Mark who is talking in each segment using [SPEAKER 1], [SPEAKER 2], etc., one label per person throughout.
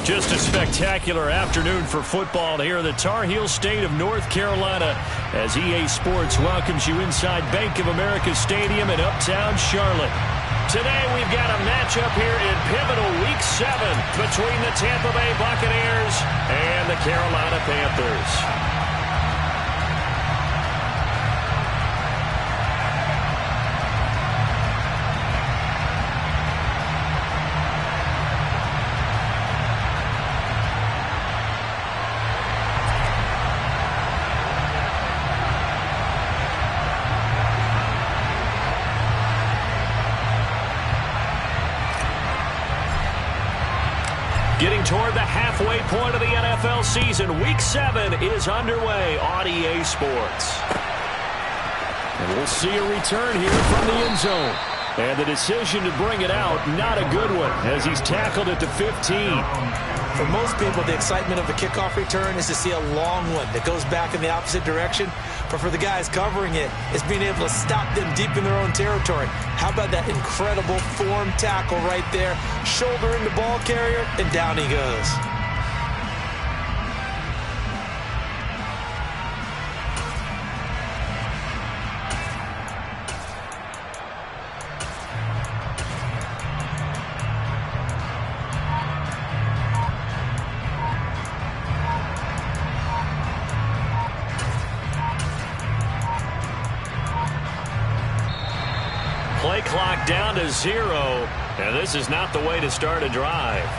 [SPEAKER 1] Just a spectacular afternoon for football here in the Tar Heel state of North Carolina as EA Sports welcomes you inside Bank of America Stadium in Uptown Charlotte. Today we've got a matchup here in pivotal Week 7 between the Tampa Bay Buccaneers and the Carolina Panthers. Getting toward the halfway point of the NFL season, Week 7 is underway on EA Sports. And we'll see a return here from the end zone. And the decision to bring it out, not a good one, as he's tackled at the 15.
[SPEAKER 2] For most people, the excitement of a kickoff return is to see a long one that goes back in the opposite direction. But for the guys covering it, it's being able to stop them deep in their own territory. How about that incredible form tackle right there? Shoulder in the ball carrier, and down he goes.
[SPEAKER 1] Play clock down to 0, and this is not the way to start a drive.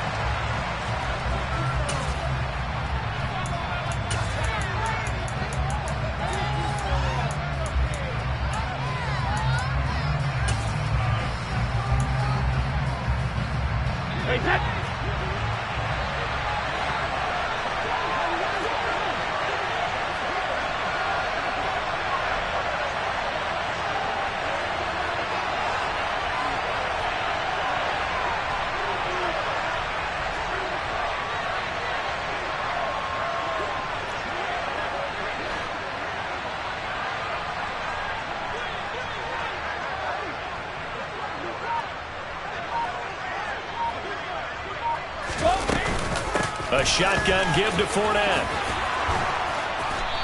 [SPEAKER 1] A shotgun give to Fournette.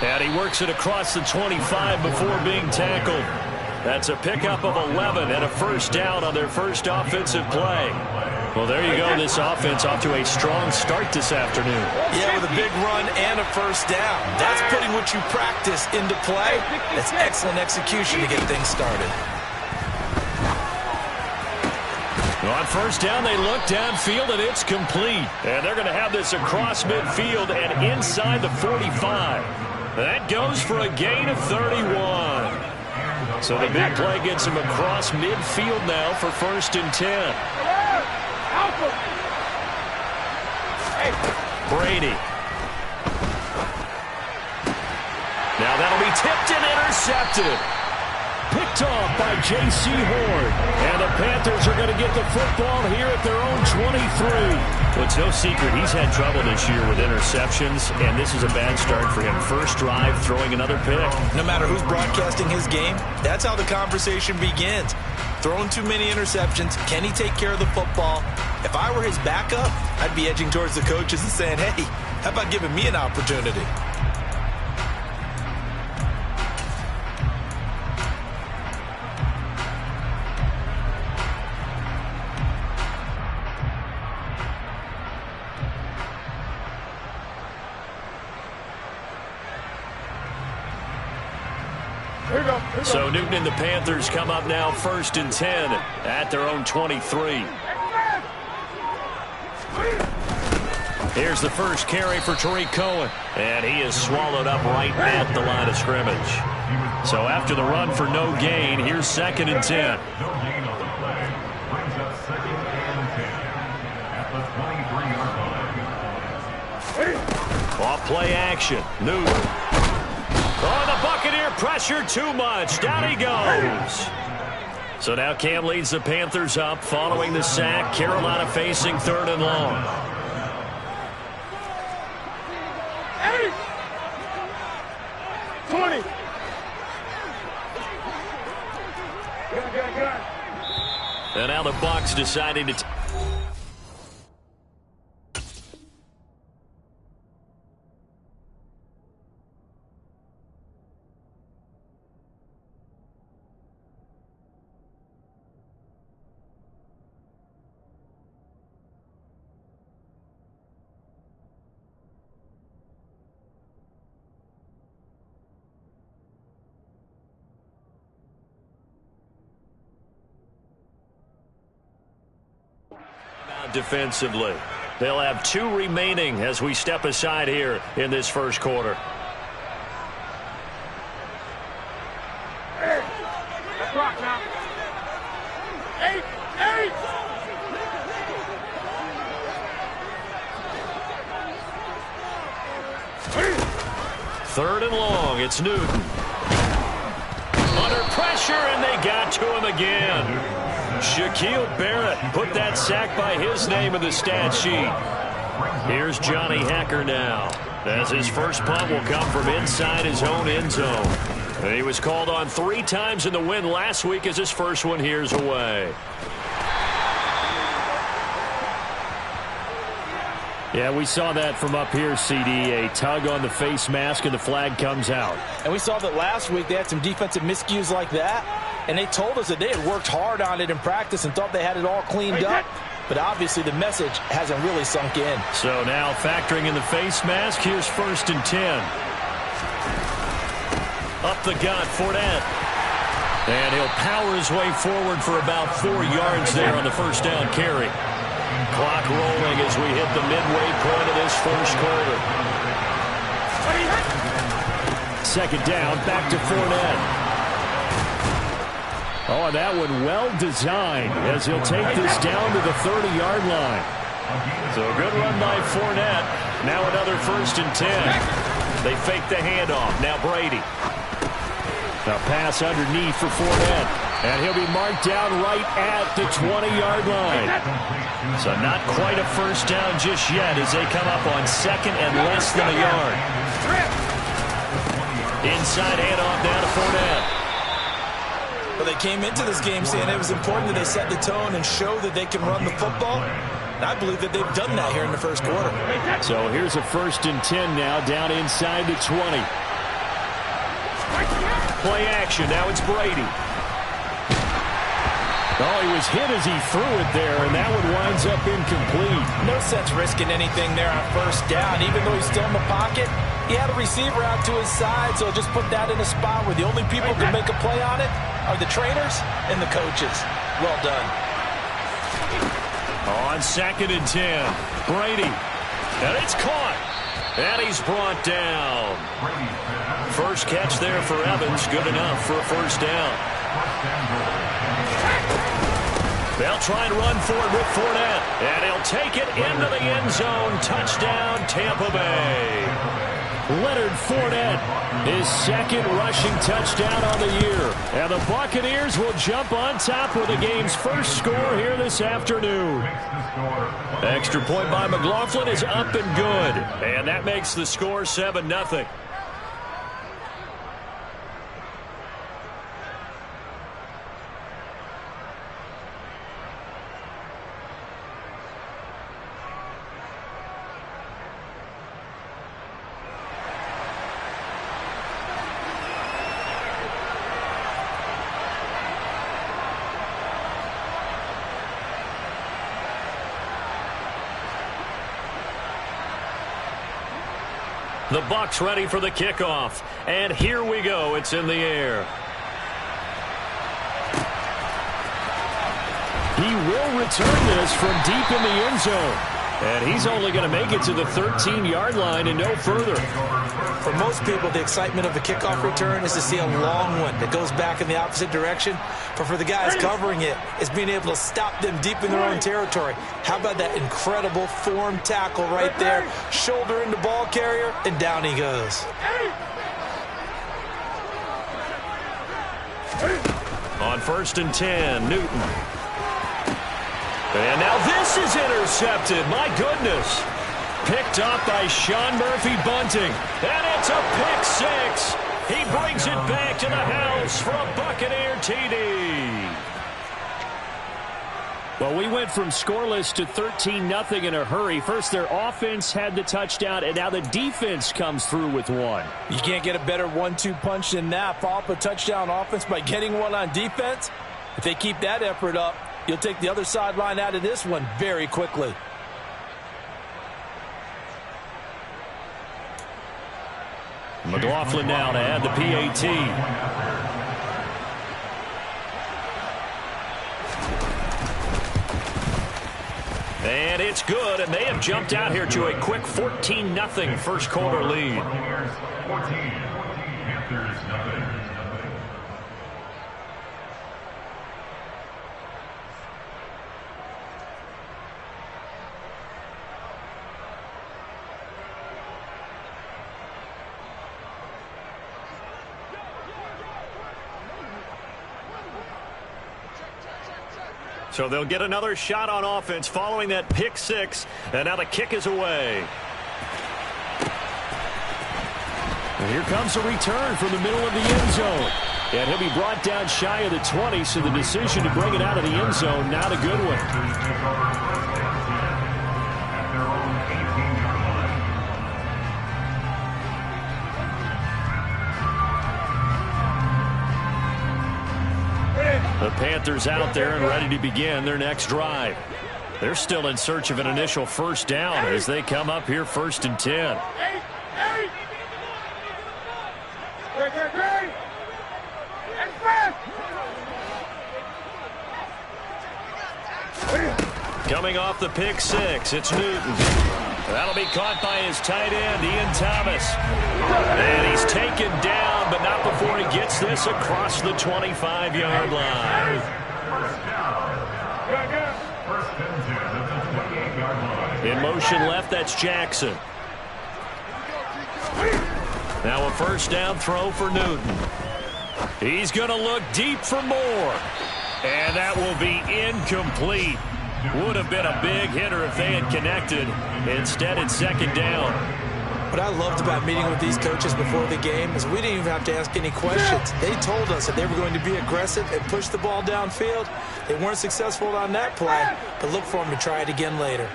[SPEAKER 1] And he works it across the 25 before being tackled. That's a pickup of 11 and a first down on their first offensive play. Well, there you go. This offense off to a strong start this afternoon.
[SPEAKER 2] Yeah, with a big run and a first down. That's putting what you practice into play. That's excellent execution to get things started.
[SPEAKER 1] On first down, they look downfield, and it's complete. And they're going to have this across midfield and inside the 45. That goes for a gain of 31. So the big play gets him across midfield now for 1st and 10. Brady. Now that'll be tipped and intercepted. Picked off by J.C. Horn. And the Panthers are going to get the football here at their own 23. Well, it's no secret he's had trouble this year with interceptions, and this is a bad start for him. First drive, throwing another pick.
[SPEAKER 2] No matter who's broadcasting his game, that's how the conversation begins. Throwing too many interceptions. Can he take care of the football? If I were his backup, I'd be edging towards the coaches and saying, hey, how about giving me an opportunity?
[SPEAKER 1] So Newton and the Panthers come up now 1st and 10 at their own 23. Here's the first carry for Tariq Cohen. And he is swallowed up right at the line of scrimmage. So after the run for no gain, here's 2nd and 10. Off play action. Newton. Oh, the Buccaneer pressure too much. Down he goes. So now Cam leads the Panthers up following the sack. Carolina facing 3rd and long.
[SPEAKER 3] Hey! 20.
[SPEAKER 1] And now the Bucs deciding to... out defensively. They'll have 2 remaining as we step aside here in this first quarter.
[SPEAKER 3] Let's rock now. 8.
[SPEAKER 1] 3rd and long. It's Newton. Under pressure, and they got to him again. Shaquille Barrett put that sack by his name in the stat sheet. Here's Johnny Hacker now, as his first punt will come from inside his own end zone. And he was called on 3 times in the win last week as his first one here's away. Yeah, we saw that from up here, CD. A tug on the face mask, and the flag comes out.
[SPEAKER 2] And we saw that last week they had some defensive miscues like that, and they told us that they had worked hard on it in practice and thought they had it all cleaned up. But obviously the message hasn't really sunk in.
[SPEAKER 1] So now factoring in the face mask, here's 1st and 10. Up the gut, Fournette. And he'll power his way forward for about 4 yards there on the first down carry. Clock rolling as we hit the midway point of this first quarter. 2nd down, back to Fournette. Oh, and that one well designed as he'll take this down to the 30-yard line. So a good run by Fournette. Now another 1st and 10. They fake the handoff. Now Brady. A pass underneath for Fournette. And he'll be marked down right at the 20-yard line. So not quite a first down just yet as they come up on 2nd and less than a yard. Inside handoff down to Fournette.
[SPEAKER 2] Well, they came into this game saying it was important that they set the tone and show that they can run the football. And I believe that they've done that here in the first quarter.
[SPEAKER 1] So here's a 1st and 10 now down inside the 20. Play action. Now it's Brady. Oh, he was hit as he threw it there, and that one winds up incomplete.
[SPEAKER 2] No sense risking anything there on 1st down. Even though he's still in the pocket, he had a receiver out to his side, so just put that in a spot where the only people who can make a play on it are the trainers and the coaches. Well done.
[SPEAKER 1] On 2nd and 10, Brady. And it's caught. And he's brought down. First catch there for Evans. Good enough for a 1st down. They'll try and run for it with Fournette. And he'll take it into the end zone. Touchdown, Tampa Bay. Leonard Fournette, his 2nd rushing touchdown on the year. And the Buccaneers will jump on top with the game's first score here this afternoon. Extra point by McLaughlin is up and good. And that makes the score 7-0. The Bucs ready for the kickoff. And here we go. It's in the air. He will return this from deep in the end zone. And he's only going to make it to the 13-yard line and no further.
[SPEAKER 2] For most people, the excitement of a kickoff return is to see a long one that goes back in the opposite direction. But for the guys covering it, it's being able to stop them deep in their own territory. How about that incredible form tackle right there? Shoulder into ball carrier, and down he goes.
[SPEAKER 1] On 1st and 10, Newton. And now this is intercepted. My goodness. Picked up by Sean Murphy-Bunting. And it's a pick 6. He brings it back to the house for a Buccaneer TD. Well, we went from scoreless to 13-0 in a hurry. First, their offense had the touchdown, and now the defense comes through with one.
[SPEAKER 2] You can't get a better 1-2 punch than that. Follow up a touchdown offense by getting one on defense. If they keep that effort up, you'll take the other sideline out of this one very quickly.
[SPEAKER 1] McLaughlin now to add the PAT. And it's good, and they have jumped out here to a quick 14-0 first quarter lead. So they'll get another shot on offense following that pick six. And now the kick is away. And here comes a return from the middle of the end zone. And he'll be brought down shy of the 20, so the decision to bring it out of the end zone, not a good one. The Panthers out there and ready to begin their next drive. They're still in search of an initial first down as they come up here 1st and 10. Coming off the pick six, it's Newton. That'll be caught by his tight end, Ian Thomas. And he's taken down, but not before he gets this across the 25-yard line. In motion left, that's Jackson. Now a first down throw for Newton. He's going to look deep for more. And that will be incomplete. Would have been a big hitter if they had connected. Instead, it's second down.
[SPEAKER 2] What I loved about meeting with these coaches before the game is we didn't even have to ask any questions. They told us that they were going to be aggressive and push the ball downfield. They weren't successful on that play, but look for them to try it again later.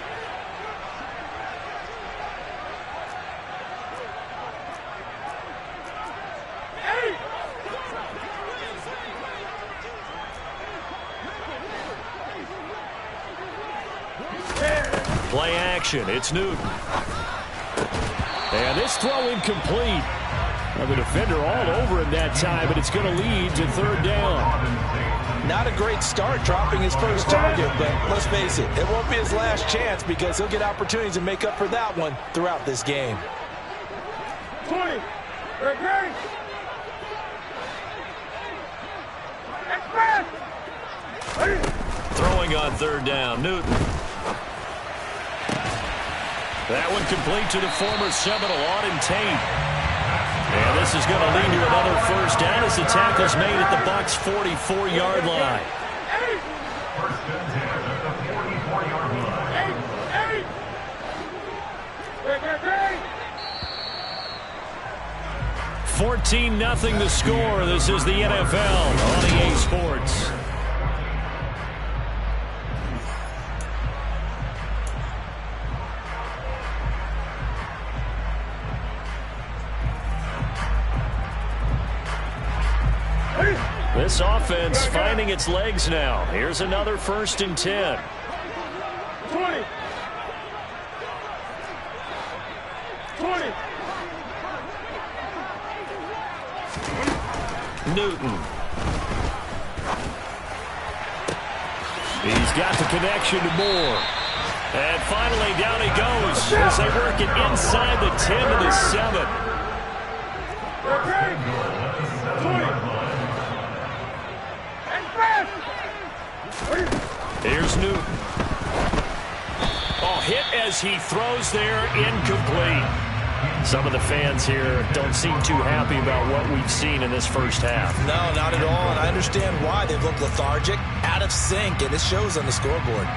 [SPEAKER 1] Play action. It's Newton. And this throw incomplete. Well, the defender all over him that time, but it's going to lead to third down.
[SPEAKER 2] Not a great start dropping his first target, but let's face it, it won't be his last chance because he'll get opportunities to make up for that one throughout this game.
[SPEAKER 3] 20.
[SPEAKER 1] Throwing on third down, Newton. That one complete to the former Seminole, Auden Tate. And this is going to lead to another first down as the tackle's made at the Bucs' 44-yard line. 14-0 the score. This is the NFL on EA Sports. This offense finding its legs now. Here's another 1st and 10.
[SPEAKER 3] 20.
[SPEAKER 1] Newton. He's got the connection to Moore. And finally down he goes as they work it inside the 10 to the 7. Here's Newton. Oh, hit as he throws there, incomplete. Some of the fans here don't seem too happy about what we've seen in this first half.
[SPEAKER 2] No, not at all, and I understand why. They've looked lethargic, out of sync, and it shows on the scoreboard.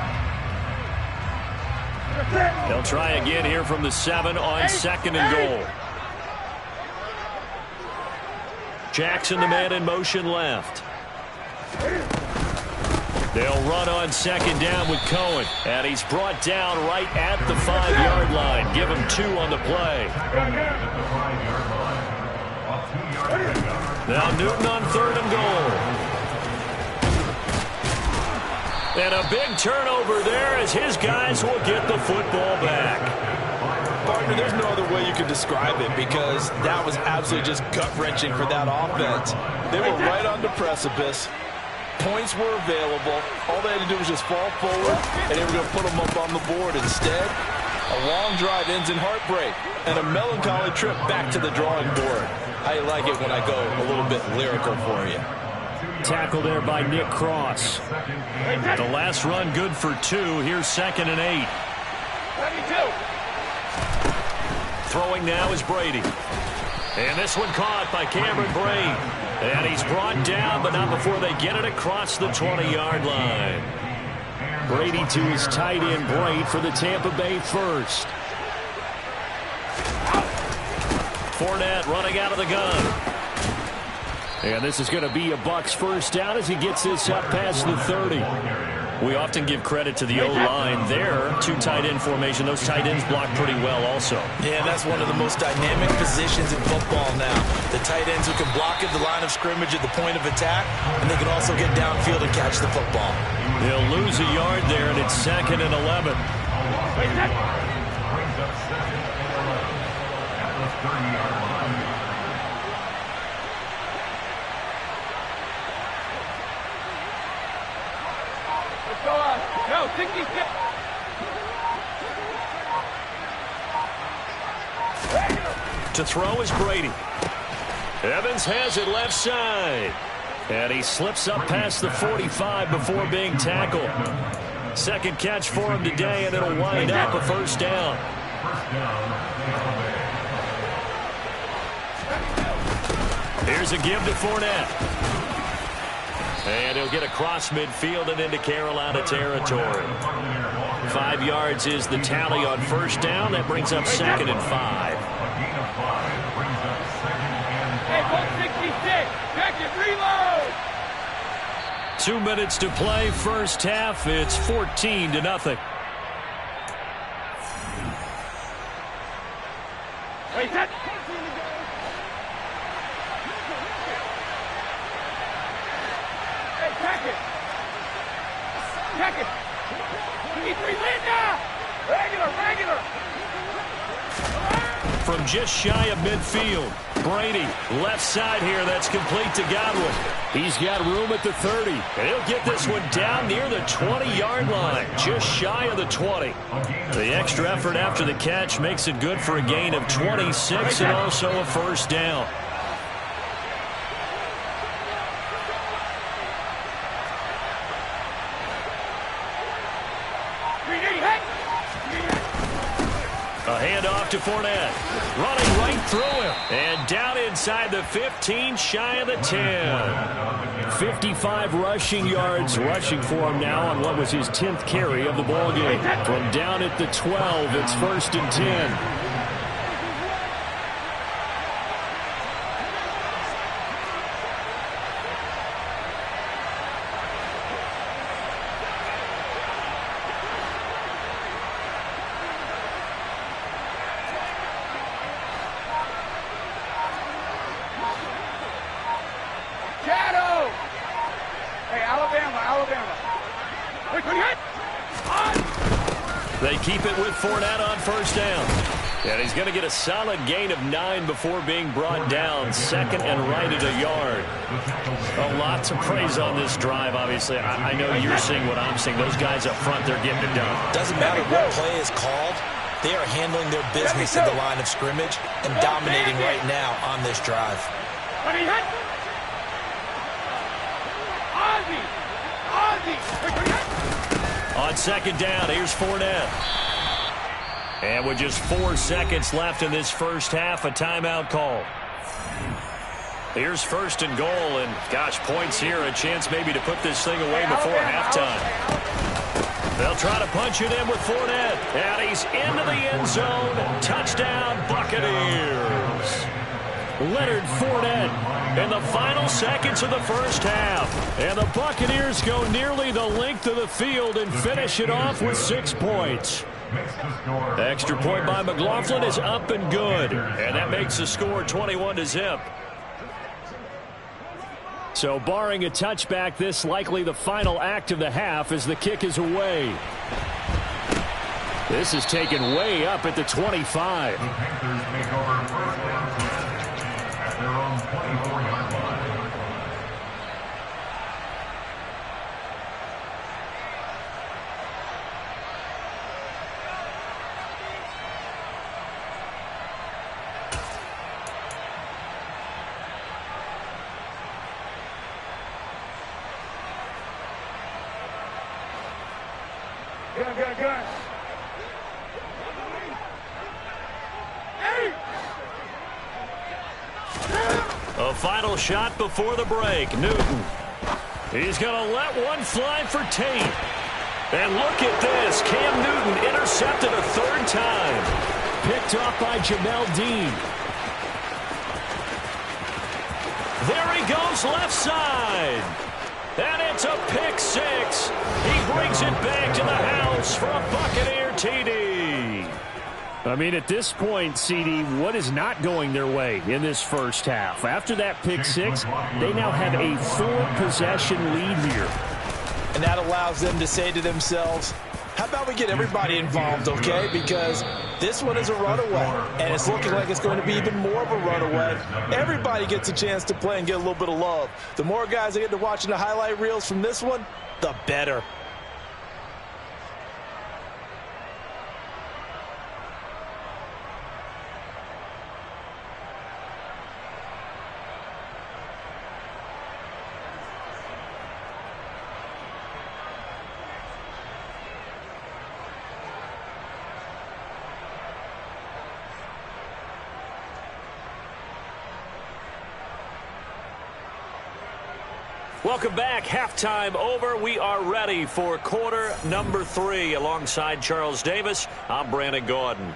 [SPEAKER 1] They'll try again here from the 7 on 2nd and goal. Jackson, the man in motion left. They'll run on 2nd down with Cohen. And he's brought down right at the 5-yard line. Give him 2 on the play. Now Newton on 3rd and goal. And a big turnover there as his guys will get the football back.
[SPEAKER 2] Partner, there's no other way you can describe it because that was absolutely just gut-wrenching for that offense. They were right on the precipice.
[SPEAKER 4] Points were available. All they had to do was just fall forward, and they were going to put them up on the board. Instead, a long drive ends in heartbreak and a melancholy trip back to the drawing board. I like it when I go a little bit lyrical for you.
[SPEAKER 1] Tackle there by Nick Cross. The last run good for 2. Here's 2nd and 8.
[SPEAKER 3] 32.
[SPEAKER 1] Throwing now is Brady. And this one caught by Cameron Brate. And he's brought down, but not before they get it across the 20-yard line. Brady to his tight end, Brate, for the Tampa Bay first. Fournette running out of the gun. And this is going to be a Bucs first down as he gets this up past the 30. We often give credit to the O-line there. 2 tight end formation. Those tight ends block pretty well also.
[SPEAKER 2] Yeah, that's one of the most dynamic positions in football now. The tight ends who can block at the line of scrimmage at the point of attack, and they can also get downfield and catch the football.
[SPEAKER 1] He'll lose a yard there, and it's 2nd and 11.
[SPEAKER 3] No, 66.
[SPEAKER 1] To throw is Brady. Evans has it left side. And he slips up past the 45 before being tackled. Second catch for him today, and it'll wind up a first down. Here's a give to Fournette. And he'll get across midfield and into Carolina territory. 5 yards is the tally on first down. That brings up 2nd and 5.
[SPEAKER 3] Hey, 166. Check it, reload.
[SPEAKER 1] 2 minutes to play first half. It's 14-0.
[SPEAKER 3] Wait, that. Check it. 23 Linda. Regular.
[SPEAKER 1] From just shy of midfield, Brady, left side here. That's complete to Godwin. He's got room at the 30. And he'll get this one down near the 20-yard line, just shy of the 20. The extra effort after the catch makes it good for a gain of 26 and also a first down. A handoff to Fournette. Running right through him. And down inside the 15, shy of the 10. 55 rushing yards rushing for him now on what was his 10th carry of the ballgame. From down at the 12, it's 1st and 10. They keep it with Fournette on first down. And he's going to get a solid gain of 9 before being brought down. 2nd and right at a yard. A lot to praise on this drive, obviously. I know you're seeing what I'm seeing. Those guys up front, they're getting it done.
[SPEAKER 2] Doesn't matter what play is called. They are handling their business at the line of scrimmage and dominating right now on this drive.
[SPEAKER 1] On second down, here's Fournette. And with just 4 seconds left in this first half, a timeout call. Here's 1st and goal, and gosh, points here, a chance maybe to put this thing away before halftime. They'll try to punch it in with Fournette, and he's into the end zone. Touchdown, Buccaneers. Leonard Fournette in the final seconds of the first half. And the Buccaneers go nearly the length of the field and finish it off with 6 points. The extra point by McLaughlin is up and good. And that makes the score 21-0. So barring a touchback, this likely the final act of the half as the kick is away. This is taken way up at the 25.
[SPEAKER 5] The Panthers make over first down at their own 24-yard line.
[SPEAKER 3] Gun, gun, gun.
[SPEAKER 1] A final shot before the break. Newton. He's going to let one fly for Tate. And look at this. Cam Newton intercepted a third time. Picked off by Jamel Dean. There he goes left side. And it's a pick six. He brings it back to the house for a Buccaneer TD.
[SPEAKER 6] I mean, at this point, CD, what is not going their way in this first half? After that pick six, they now have a 4-possession lead here.
[SPEAKER 2] And that allows them to say to themselves, how about we get everybody involved, okay? Because this one is a runaway, and it's looking like it's going to be even more of a runaway. Everybody gets a chance to play and get a little bit of love. The more guys that get to watching the highlight reels from this one, the better.
[SPEAKER 1] Welcome back. Halftime over. We are ready for quarter number 3. Alongside Charles Davis, I'm Brandon Gordon.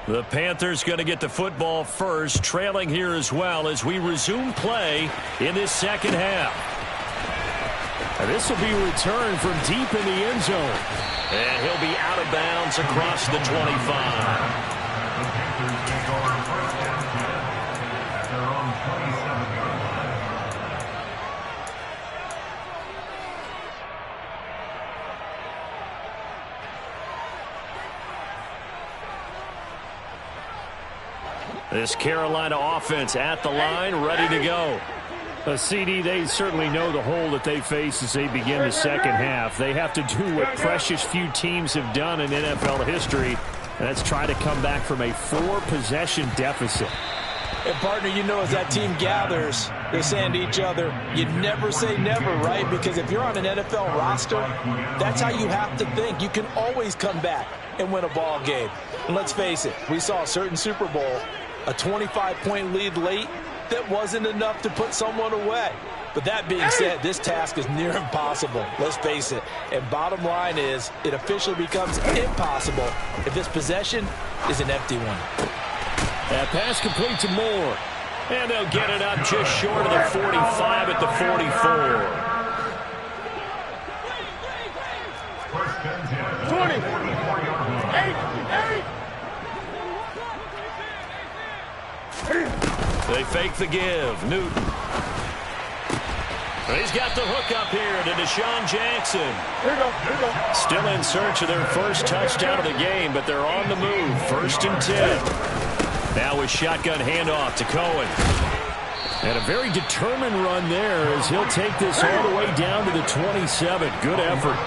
[SPEAKER 1] The Panthers going to get the football first, trailing here as well as we resume play in this second half.
[SPEAKER 6] And this will be returned from deep in the end zone.
[SPEAKER 1] And he'll be out of bounds across the 25.
[SPEAKER 5] The Panthers take over first and 10 at their own 27-yard line.
[SPEAKER 1] This Carolina offense at the line, ready to go.
[SPEAKER 6] CD, they certainly know the hole that they face as they begin the second half. They have to do what precious few teams have done in NFL history, and that's try to come back from a 4-possession deficit.
[SPEAKER 2] And, partner, you know, as that team gathers, they're saying to each other, you never say never, right? Because if you're on an NFL roster, that's how you have to think. You can always come back and win a ball game. And let's face it, we saw a certain Super Bowl, a 25-point lead late, that wasn't enough to put someone away. But that being said, this task is near impossible. Let's face it. And bottom line is, it officially becomes impossible if this possession is an empty one.
[SPEAKER 1] That pass complete to Moore. And they'll get it up just short of the 45 at the 44.
[SPEAKER 3] 20.
[SPEAKER 1] They fake the give. Newton. He's got the hook up here to Deshaun Jackson.
[SPEAKER 3] Here we go.
[SPEAKER 1] Still in search of their first touchdown of the game, but they're on the move. 1st and 10. Now a shotgun handoff to Cohen. And a very determined run there as he'll take this all the way down to the 27. Good effort.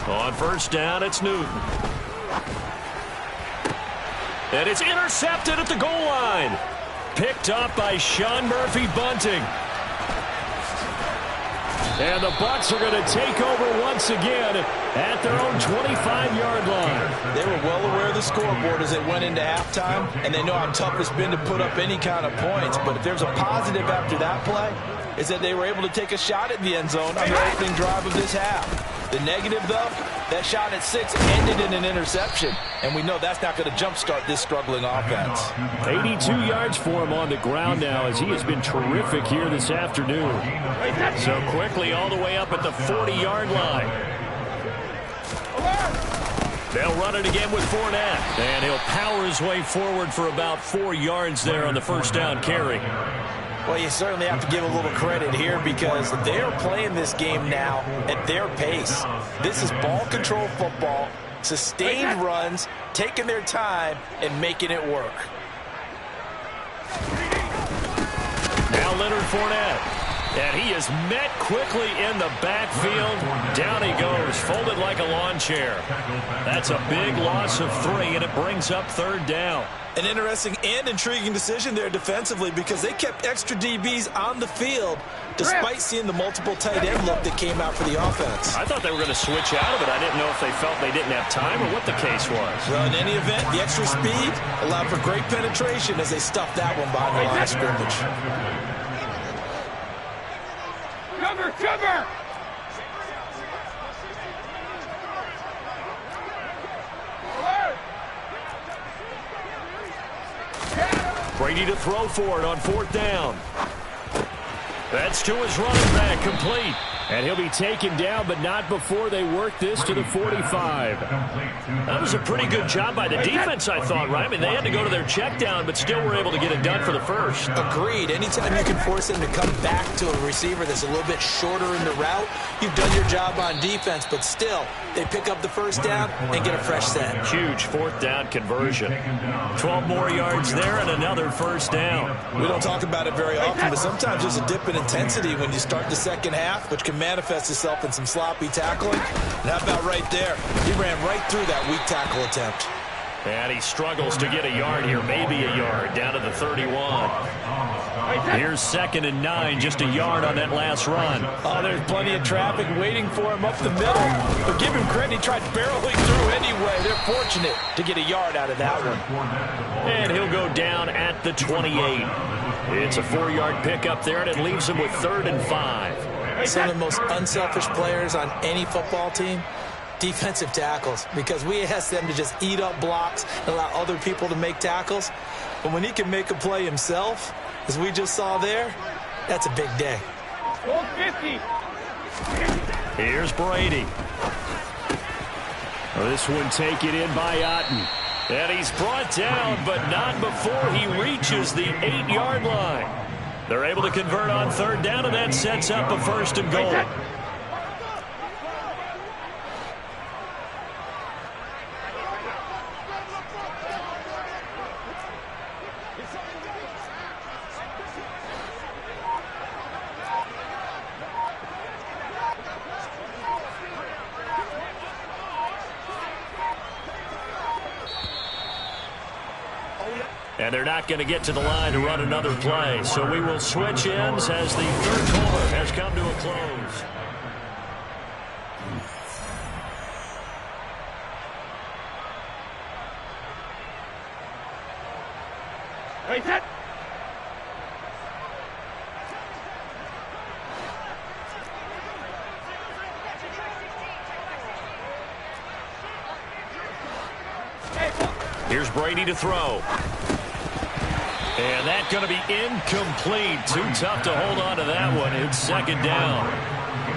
[SPEAKER 1] On 1st down, it's Newton. And it's intercepted at the goal line. Picked up by Sean Murphy-Bunting. And the Bucs are going to take over once again at their own 25-yard line.
[SPEAKER 2] They were well aware of the scoreboard as they went into halftime, and they know how tough it's been to put up any kind of points. But if there's a positive after that play, is that they were able to take a shot at the end zone on the opening drive of this half. The negative, though, that shot at 6 ended in an interception, and we know that's not going to jumpstart this struggling offense.
[SPEAKER 1] 82 yards for him on the ground now as he has been terrific here this afternoon. So quickly all the way up at the 40-yard line. They'll run it again with Fournette, and he'll power his way forward for about 4 yards there on the 1st down carry.
[SPEAKER 2] Well, you certainly have to give a little credit here because they're playing this game now at their pace. This is ball control football, sustained runs, taking their time, and making it work.
[SPEAKER 1] Now Leonard Fournette. And he is met quickly in the backfield. Down he goes, folded like a lawn chair. That's a big loss of 3, and it brings up 3rd down.
[SPEAKER 2] An interesting and intriguing decision there defensively because they kept extra DBs on the field despite seeing the multiple tight end look that came out for the offense.
[SPEAKER 1] I thought they were going to switch out of it. I didn't know if they felt they didn't have time or what the case was.
[SPEAKER 2] Well, in any event, the extra speed allowed for great penetration as they stuffed that one behind the line of scrimmage.
[SPEAKER 3] Cover, cover!
[SPEAKER 1] Brady to throw for it on 4th down. That's to his running back, complete. And he'll be taken down, but not before they work this to the 45. That was a pretty good job by the defense, I thought, right? I mean, they had to go to their check down, but still were able to get it done for the first.
[SPEAKER 2] Agreed. Anytime you can force them to come back to a receiver that's a little bit shorter in the route, you've done your job on defense, but still, they pick up the first down and get a fresh set.
[SPEAKER 1] Huge 4th down conversion. 12 more yards there and another first down.
[SPEAKER 2] We don't talk about it very often, but sometimes there's a dip in intensity when you start the second half, which can manifest itself in some sloppy tackling. And how about right there? He ran right through that weak tackle attempt.
[SPEAKER 1] And he struggles to get a yard here, maybe a yard, down to the 31. Here's 2nd and 9, just a yard on that last run.
[SPEAKER 2] Oh, there's plenty of traffic waiting for him up the middle. But give him credit, he tried barreling through anyway. They're fortunate to get a yard out of that one.
[SPEAKER 1] And he'll go down at the 28. It's a 4-yard pickup there, and it leaves him with 3rd and 5.
[SPEAKER 2] Some of the most unselfish players on any football team, defensive tackles, because we ask them to just eat up blocks and allow other people to make tackles. But when he can make a play himself, as we just saw there, that's a big day.
[SPEAKER 3] 50.
[SPEAKER 1] Here's Brady. This one taken in by Otten. And he's brought down, but not before he reaches the 8-yard line. They're able to convert on 3rd down, and that sets up a 1st and goal. And they're not going to get to the line to run another play. So we will switch ends as the 3rd quarter has come to a close.
[SPEAKER 3] Right, set.
[SPEAKER 1] Here's Brady to throw. And that's going to be incomplete. Too tough to hold on to that one. It's 2nd down.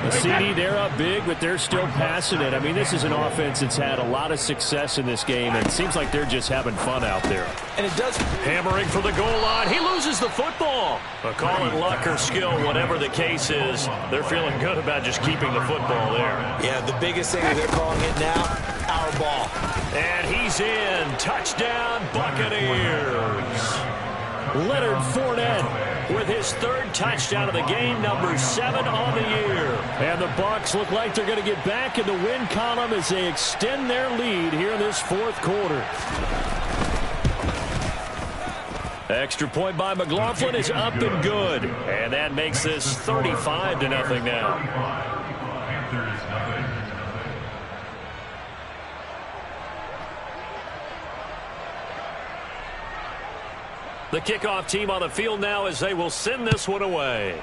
[SPEAKER 1] The CD, they're up big, but they're still passing it. I mean, this is an offense that's had a lot of success in this game, and it seems like they're just having fun out there.
[SPEAKER 2] And it does.
[SPEAKER 1] Hammering for the goal line. He loses the football. But call it luck or skill, whatever the case is, they're feeling good about just keeping the football there.
[SPEAKER 2] Yeah, the biggest thing they're calling it now, our ball.
[SPEAKER 1] And he's in. Touchdown, Buccaneers. Leonard Fournette with his 3rd touchdown of the game, number 7 on the year. And the Bucs look like they're going to get back in the win column as they extend their lead here in this 4th quarter. Extra point by McLaughlin is up and good. And that makes this 35-0 now. The kickoff team on the field now as they will send this one away.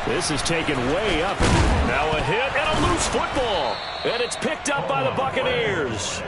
[SPEAKER 1] This is taken way up. Now a hit and a loose football. And it's picked up by the Buccaneers.